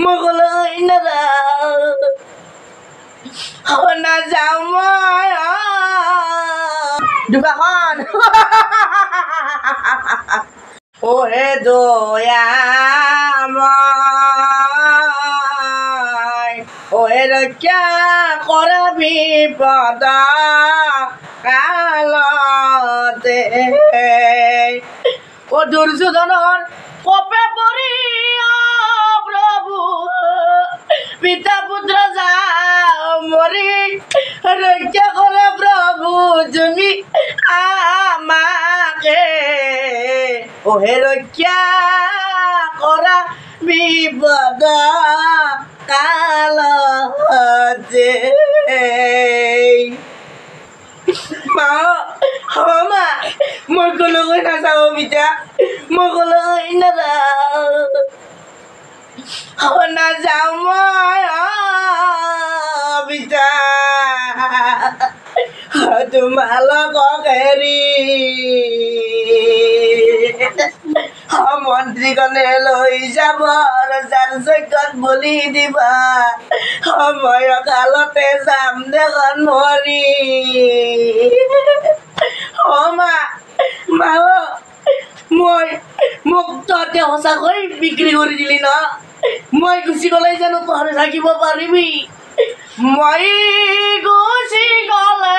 মগলৈ নাযাওঁ নাযাওঁ মই দোকানখন ওহে দয়াময় ওহে ৰক্ষা কৰা বিপদ কালতে ও দুৰ্যোধনৰ কোপে পৰি প্ৰভু পিতা পুত্ৰ যাওঁ মৰি ৰক্ষা কৰা প্ৰভু তুমি আমাকে ওহে ৰক্ষা কৰা বিপদ কালতে মা মা মই কলৈ নাযাওঁ পিতা মই কলৈ নাযাওঁ নাযাওঁ মই পিতা তোমালোকক এৰি মন্ত্ৰীগণে লৈ যাব যাৰ যজ্ঞত বলি দিবা সময় কালতে যাম দেখোন মৰি মা মা মই মোক তহঁতে সঁচাকৈ বিক্ৰী কৰি দিলি ন মই গুচি গ'লে জানো তহঁতে থাকিব পাৰিবি মই গুচি গ'লে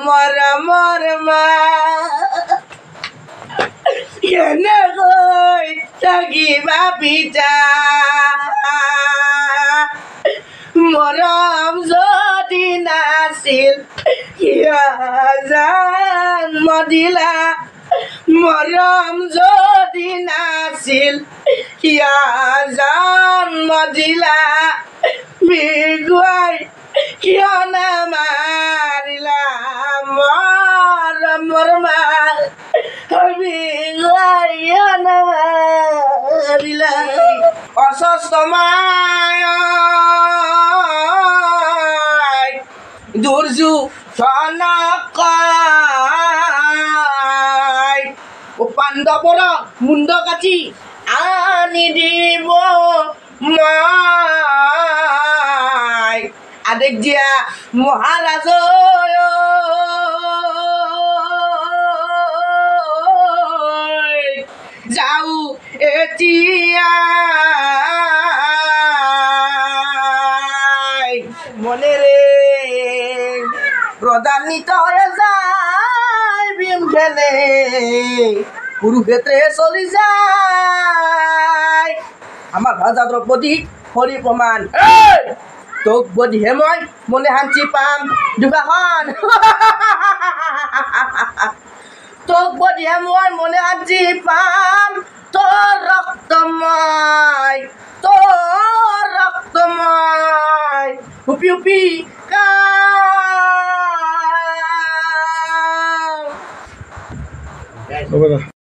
মৰমৰ মা কেনেকৈ থাকিবা পিতা মৰম যদি নাছিল জন্ম দিলা মৰম যদি নাছিল জন্ম দিলা বিগুৱাই কিয় নামাৰিলা মৰমৰ মা বিগুৱাই কিয় নামাৰিলা অস্বস্থমায় দুৰ্যোধনক পাণ্ডৱৰ মুণ্ড কাটি আনি দিব মই আদেশ দিয়া মহাৰাজ যাওঁ এতিয়া মনেৰে প্ৰদানিত হৈ যায় ভীম খেলে কুৰুক্ষেত্ৰে চলি যায় আমাৰ ৰাজা দ্ৰৌপদী হৰি প্ৰমাণ তোক বধিহে মই মনে শান্তি পাম দোকানখন তোক বধিহে মই মনে শান্তি পাম তোৰ ৰক্তময় হুপি হুপি কা